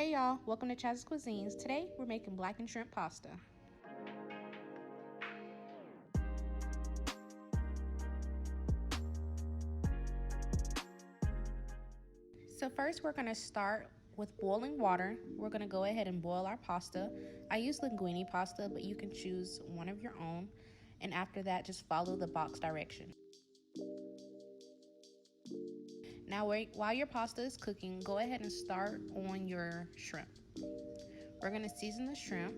Hey y'all, welcome to Chaz's Cuisines. Today we're making blackened shrimp pasta. So first we're going to start with boiling water. We're going to go ahead and boil our pasta. I use linguine pasta, but you can choose one of your own. And after that, just follow the box direction. Now while your pasta is cooking, go ahead and start on your shrimp. We're going to season the shrimp.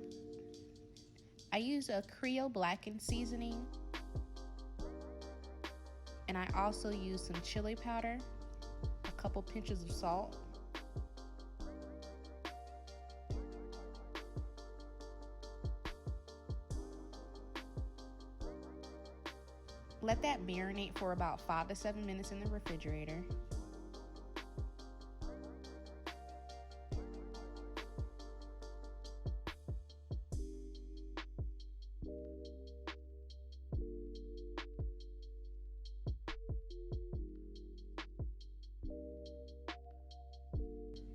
I use a Creole blackened seasoning. And I also use some chili powder, a couple pinches of salt. Let that marinate for about 5 to 7 minutes in the refrigerator.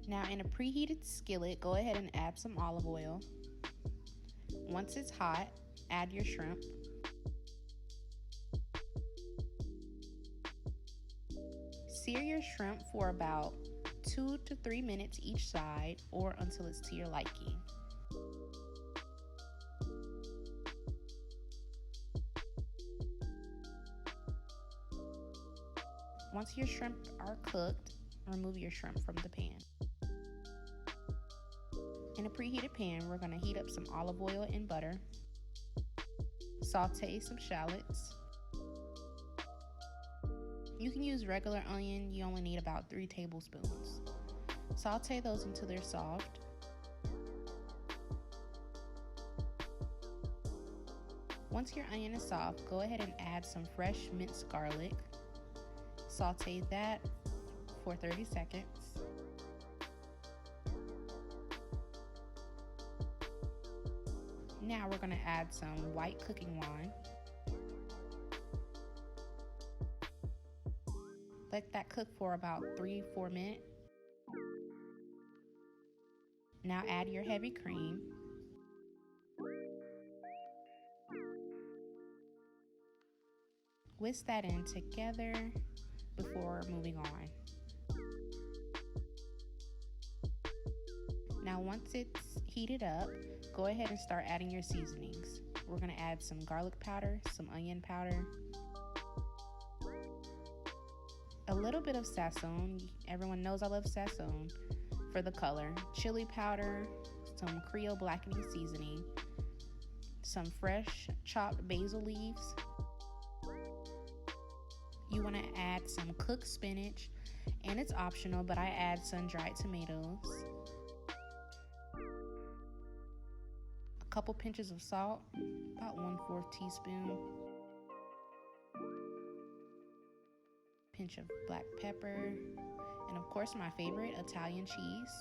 Now in a preheated skillet, go ahead and add some olive oil. Once it's hot, add your shrimp. Sear your shrimp for about 2 to 3 minutes each side, or until it's to your liking. Once your shrimp are cooked, remove your shrimp from the pan. In a preheated pan, we're going to heat up some olive oil and butter. Saute some shallots. You can use regular onion, you only need about 3 tablespoons. Saute those until they're soft. Once your onion is soft, go ahead and add some fresh minced garlic. Saute that for 30 seconds. Now we're going to add some white cooking wine. Let that cook for about 3-4 minutes. Now add your heavy cream. Whisk that in together before moving on. Now once it's heated up, go ahead and start adding your seasonings. We're going to add some garlic powder, some onion powder, a little bit of Sazon. Everyone knows I love Sazon for the color. Chili powder, some Creole blackening seasoning, some fresh chopped basil leaves. You want to add some cooked spinach, and it's optional, but I add sun-dried tomatoes. A couple pinches of salt, about 1/4 teaspoon. Pinch of black pepper, and of course my favorite, Italian cheese.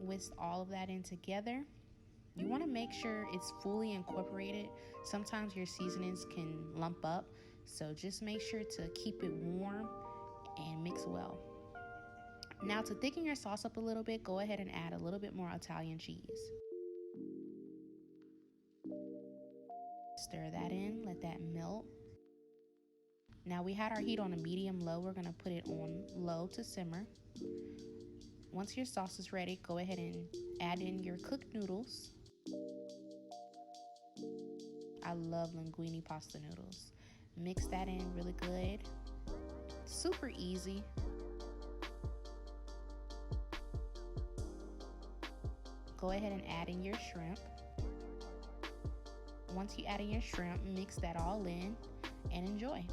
Whisk all of that in together. You want to make sure it's fully incorporated. Sometimes your seasonings can lump up, so just make sure to keep it warm and mix well. Now to thicken your sauce up a little bit, go ahead and add a little bit more Italian cheese. Stir that in, let that melt. Now we had our heat on a medium-low. We're going to put it on low to simmer. Once your sauce is ready, go ahead and add in your cooked noodles. I love linguine pasta noodles. Mix that in really good. Super easy. Go ahead and add in your shrimp. Once you add in your shrimp, mix that all in and enjoy.